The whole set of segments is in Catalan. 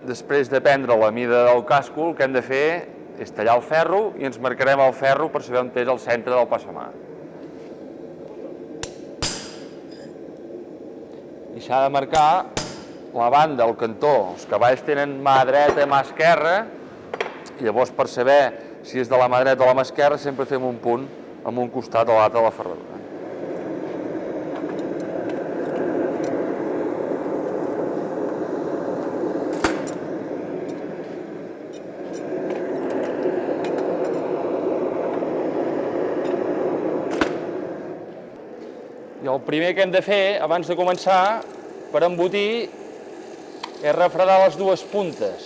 Després de prendre la mida del casco, el que hem de fer és tallar el ferro i ens marcarem el ferro per saber on és el centre del passamà. I s'ha de marcar la banda, el cantó. Els cavalls tenen mà dreta i mà esquerra, i llavors per saber si és de la mà dreta o la mà esquerra sempre fem un punt amb un costat o l'altre de la ferradura. I el primer que hem de fer, abans de començar, per embotir, és refredar les dues puntes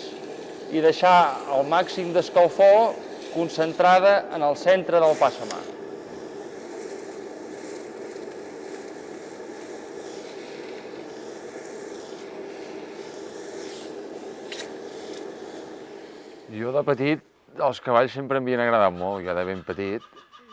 i deixar el màxim d'escalfor concentrada en el centre del passamà. Jo de petit, els cavalls sempre m'havien agradat molt, ja de ben petit,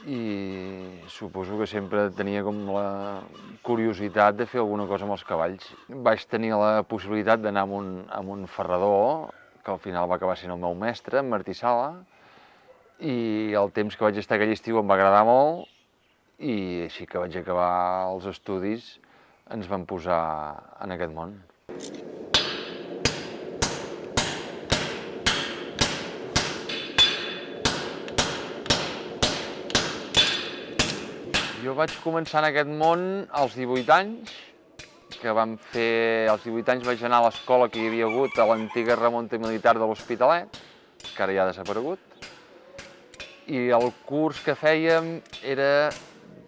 i suposo que sempre tenia com la curiositat de fer alguna cosa amb els cavalls. Vaig tenir la possibilitat d'anar amb un ferrador, que al final va acabar sent el meu mestre, en Martí Sala, i el temps que vaig estar aquell estiu em va agradar molt, i així que vaig acabar els estudis ens vam posar en aquest món. Jo vaig començar en aquest món als 18 anys, que vam fer... Als 18 anys vaig anar a l'escola que hi havia hagut a l'antiga remunta militar de l'Hospitalet, que ara ja ha desaparegut, i el curs que fèiem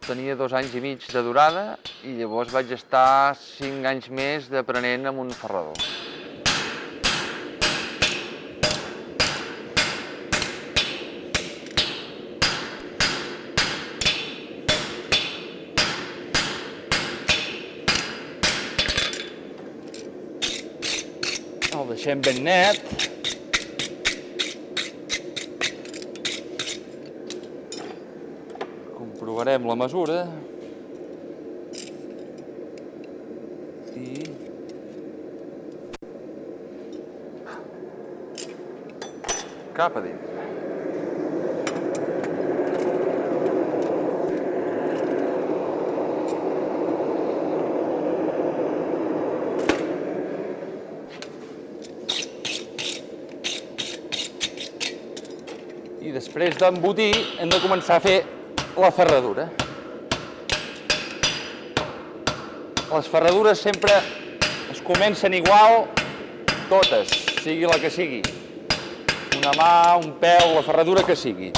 tenia 2 anys i mig de durada, i llavors vaig estar 5 anys més d'aprenent amb un ferrador. El deixem ben net. Comprovarem la mesura. I... cap a dins. I després d'embotir hem de començar a fer la ferradura. Les ferradures sempre es comencen igual, totes, sigui la que sigui. Una mà, un peu, la ferradura que sigui.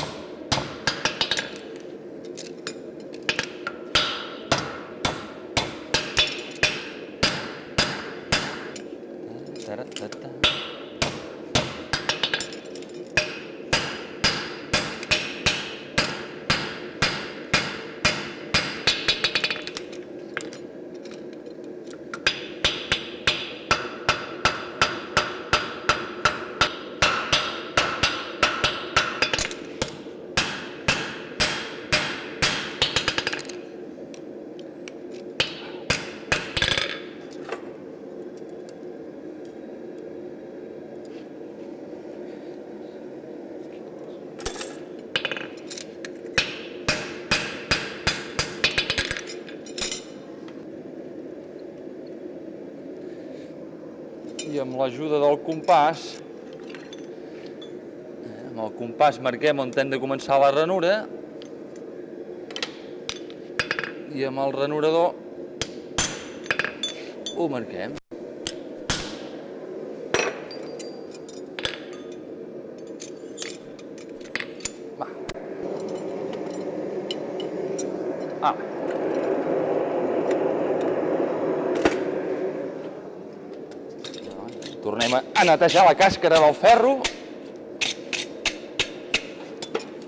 I amb l'ajuda del compàs, amb el compàs marquem on hem de començar la ranura i amb el ranurador ho marquem. Va. Tornem a netejar la càscara del ferro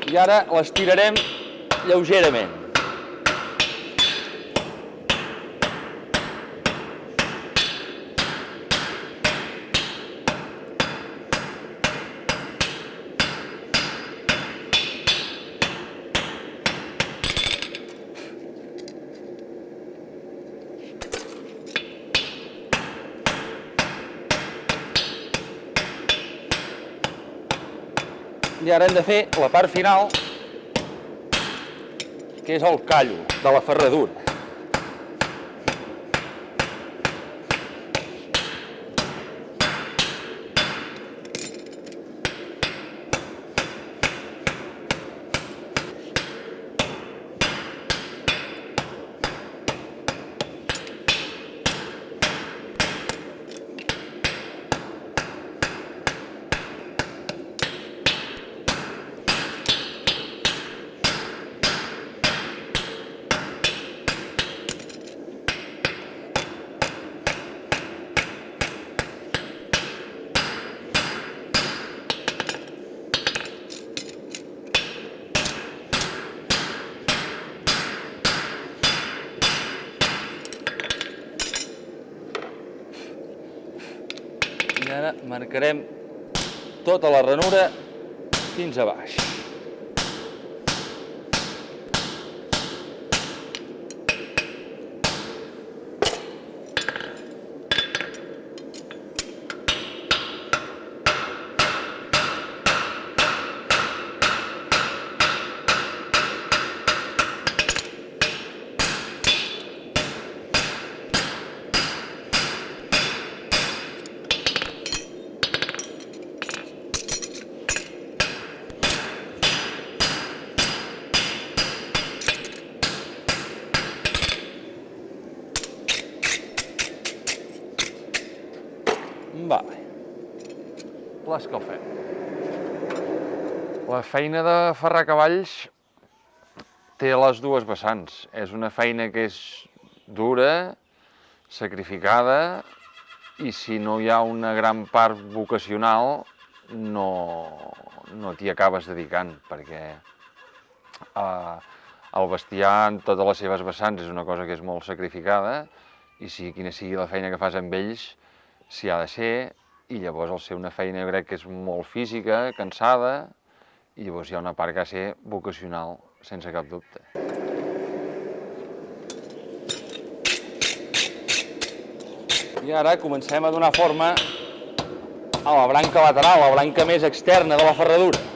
i ara l'estirarem lleugerament. I ara hem de fer la part final, que és el callo de la ferradura. I ara marcarem tota la ranura fins a baix. Vale. L'escalfem. La feina de ferrar cavalls té les dues vessants. És una feina que és dura, sacrificada, i si no hi ha una gran part vocacional, no t'hi acabes dedicant, perquè el bestiar en totes les seves vessants és una cosa que és molt sacrificada, i sigui quina sigui la feina que fas amb ells, s'hi ha de ser, i llavors al ser una feina jo crec que és molt física, cansada, i llavors hi ha una part que ha de ser vocacional, sense cap dubte. I ara comencem a donar forma a la branca lateral, la branca més externa de la ferradura.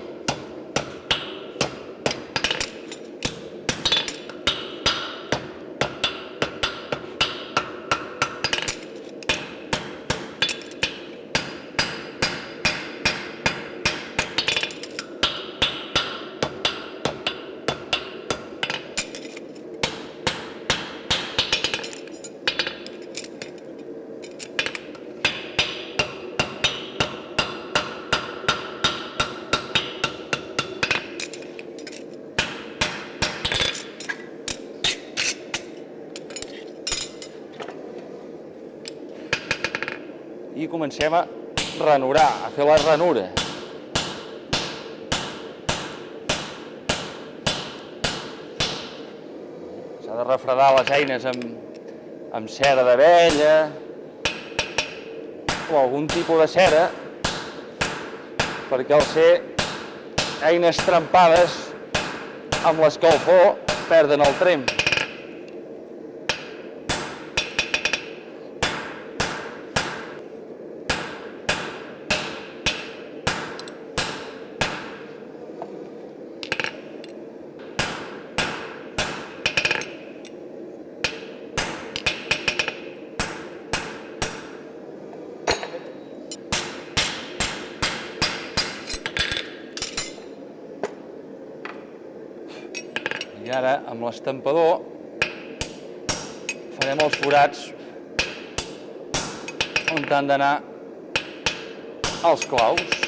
I comencem a ranurar, a fer la ranura. S'ha de refredar les eines amb cera d'abella o algun tipus de cera, perquè al ser eines trempades amb l'escalfor perden el tremp. I ara, amb l'estampador, farem els forats on han d'anar els claus.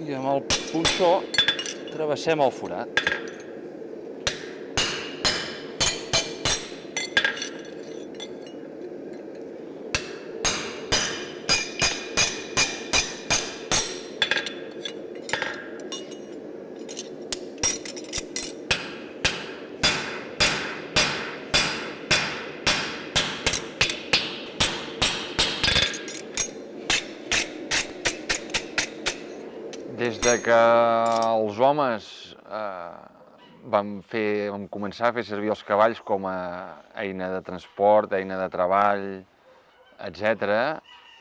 I amb el punxó travessem el forat. Des de que els homes vam començar a fer servir els cavalls com a eina de transport, eina de treball, etc.,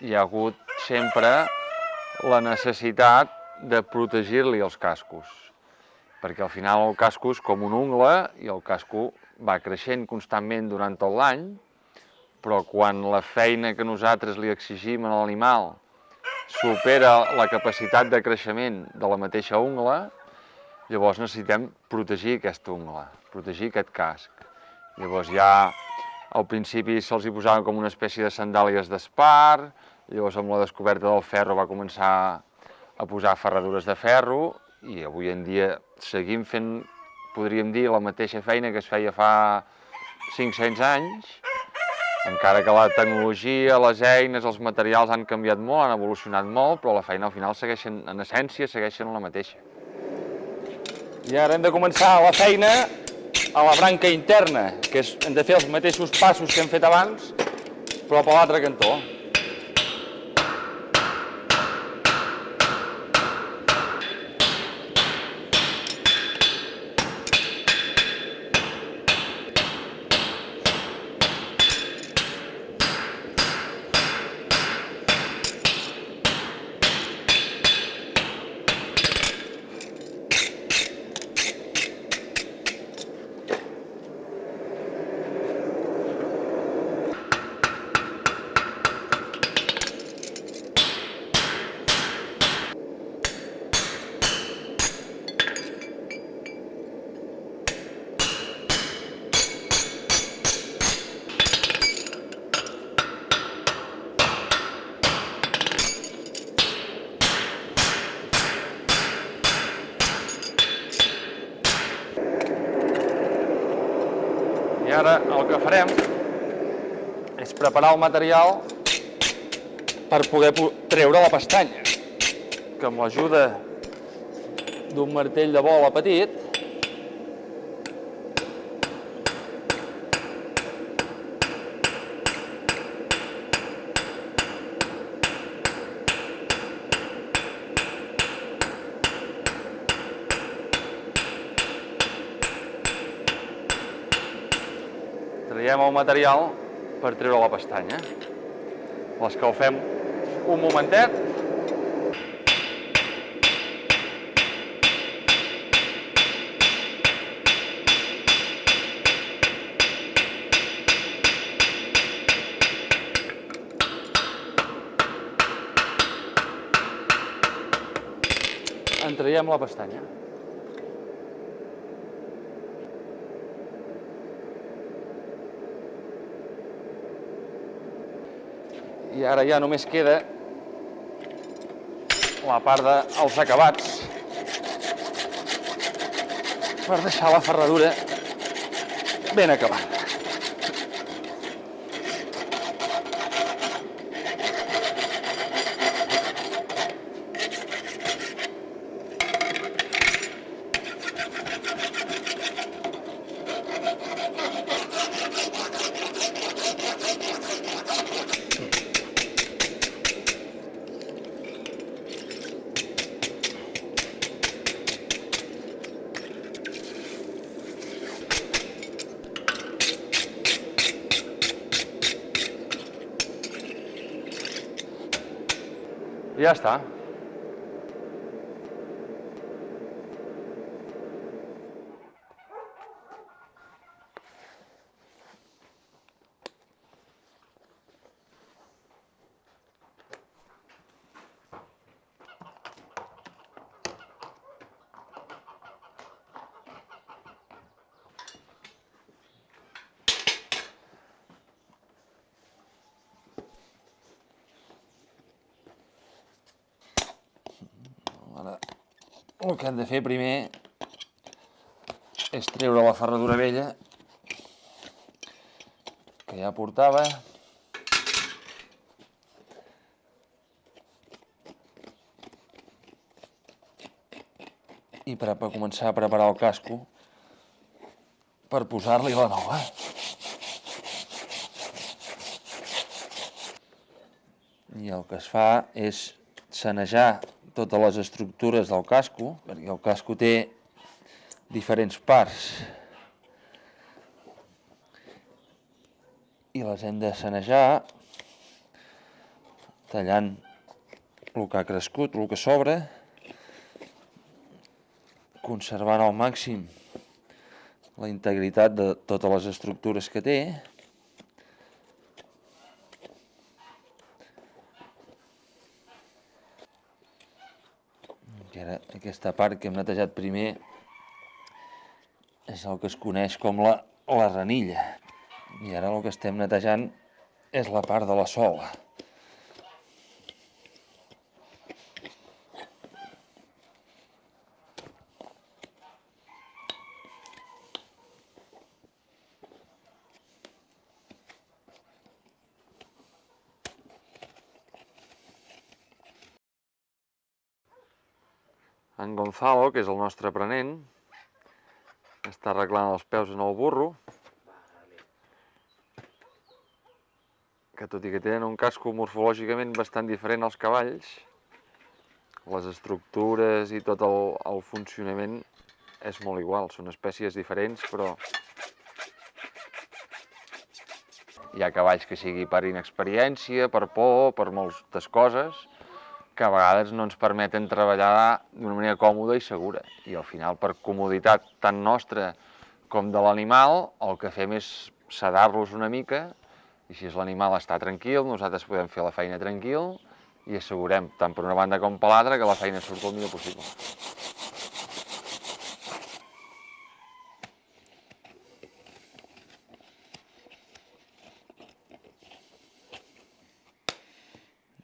hi ha hagut sempre la necessitat de protegir-li els cascos, perquè al final el casco és com un ungle i el casco va creixent constantment durant tot l'any, però quan la feina que nosaltres li exigim a l'animal supera la capacitat de creixement de la mateixa ungla, llavors necessitem protegir aquesta ungla, protegir aquest casc. Llavors ja al principi se'ls hi posava com una espècie de sandàlies d'espar, llavors amb la descoberta del ferro va començar a posar ferradures de ferro i avui en dia seguim fent, podríem dir, la mateixa feina que es feia fa 500 anys, encara que la tecnologia, les eines, els materials han canviat molt, han evolucionat molt, però la feina al final segueixen, en essència, segueixen la mateixa. I ara hem de començar la feina a la branca interna, que és, hem de fer els mateixos passos que hem fet abans, però per l'altre cantó. I ara el que farem és preparar el material per poder treure la pestanya, que amb l'ajuda d'un martell de bola petit traiem el material per treure la pestanya. L'escalfem un momentet. En traiem la pestanya. I ara ja només queda la part dels acabats per deixar la ferradura ben acabada. I ja està. Ara, el que hem de fer primer és treure la ferradura vella que ja portava. I per començar a preparar el casco per posar-li la nova. I el que es fa és sanejar totes les estructures del casco, perquè el casco té diferents parts i les hem de sanejar tallant el que ha crescut, el que sobra, conservant al màxim la integritat de totes les estructures que té. I ara aquesta part que hem netejat primer és el que es coneix com la ranilla. I ara el que estem netejant és la part de la sola. En Gonzalo, que és el nostre aprenent, està arreglant els peus en el burro, que tot i que tenen un casco morfològicament bastant diferent als cavalls, les estructures i tot el funcionament és molt igual. Són espècies diferents, però hi ha cavalls que sigui per inexperiència, per por, per moltes coses, que a vegades no ens permeten treballar d'una manera còmoda i segura. I al final, per comoditat tant nostra com de l'animal, el que fem és sedar-los una mica, i si l'animal està tranquil, nosaltres podem fer la feina tranquil i assegurem, tant per una banda com per l'altra, que la feina surt el millor possible.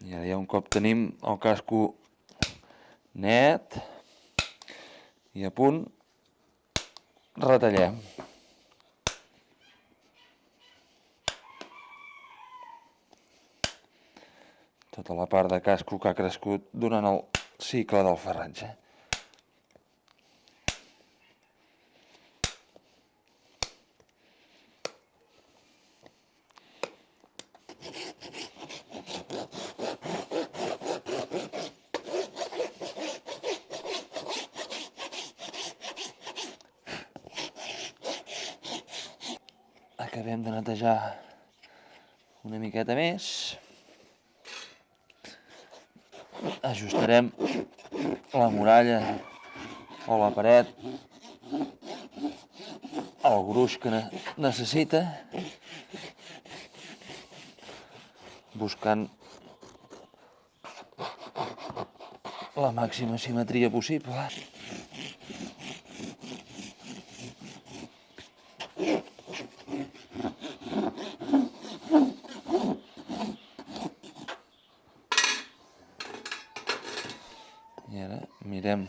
I ara ja un cop tenim el casco net i a punt, retallem. Tota la part de casco que ha crescut durant el cicle del ferratge. Acabem de netejar una miqueta més. Ajustarem la muralla o la paret al gruix que necessita, buscant la màxima simetria possible. I ara mirem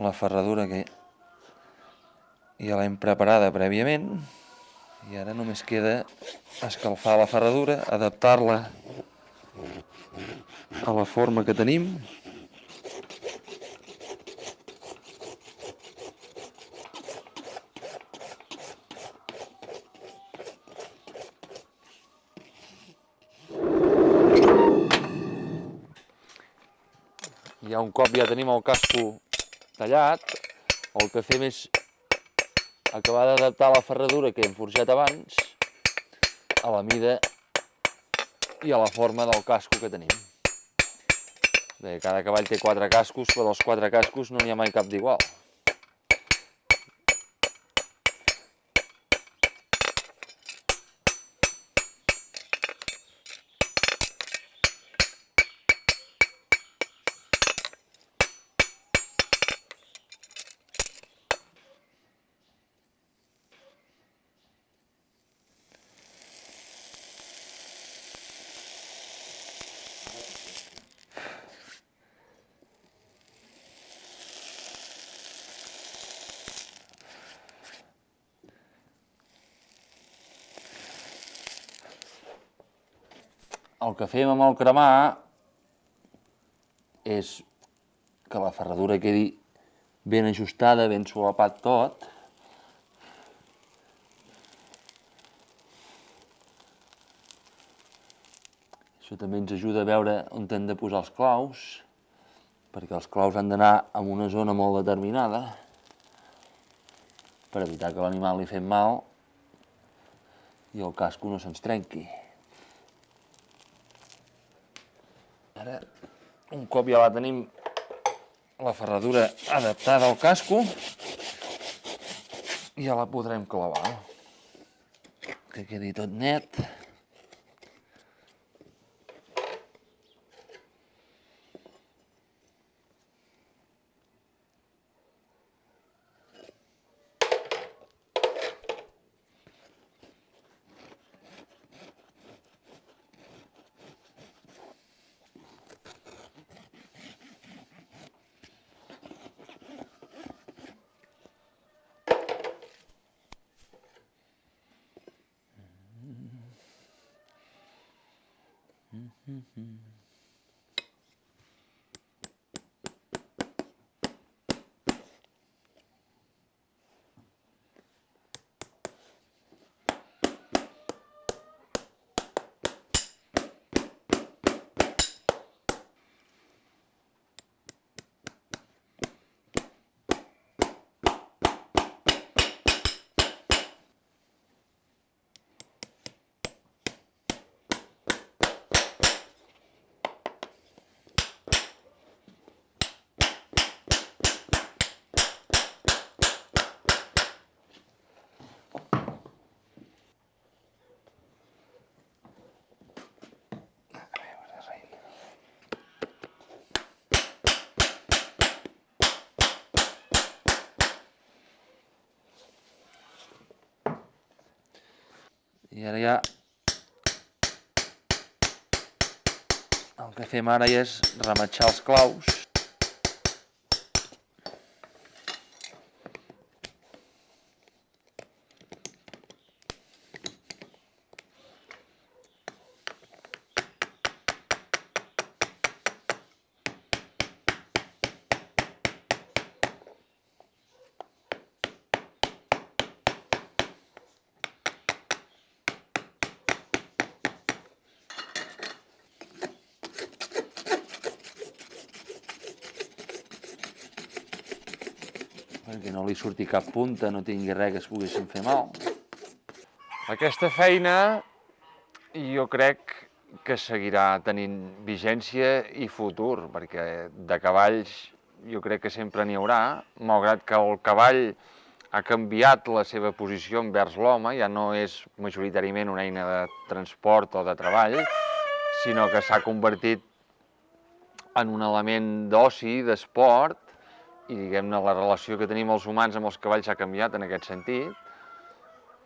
la ferradura que ja l'hem preparada prèviament i ara només queda escalfar la ferradura, adaptar-la a la forma que tenim. Ja un cop ja tenim el casco tallat, el que fem és acabar d'adaptar la ferradura que hem forjat abans a la mida i a la forma del casco que tenim. Bé, cada cavall té 4 cascos, però dels 4 cascos no n'hi ha mai cap d'igual. El que fem amb el cremar és que la ferradura quedi ben ajustada, ben solapat tot. Això també ens ajuda a veure on hem de posar els claus. perquè els claus han d'anar en una zona molt determinada per evitar que l'animal li fem mal i el casco no se'ns trenqui. Ara, un cop ja la tenim la ferradura adaptada al casco, ja la podrem clavar. Que quedi tot net. I ara ja el que fem ara ja és rematxar els claus. Perquè no li surti cap punta, no tingui res que es poguessin fer mal. Aquesta feina jo crec que seguirà tenint vigència i futur, perquè de cavalls jo crec que sempre n'hi haurà, malgrat que el cavall ha canviat la seva posició envers l'home, ja no és majoritàriament una eina de transport o de treball, sinó que s'ha convertit en un element d'oci, d'esport, i diguem-ne la relació que tenim els humans amb els cavalls ha canviat en aquest sentit,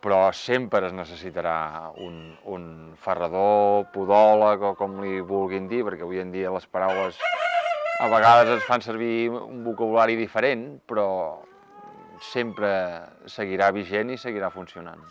però sempre es necessitarà un ferrador, podòleg o com li vulguin dir, perquè avui en dia les paraules a vegades ens fan servir un vocabulari diferent, però sempre seguirà vigent i seguirà funcionant.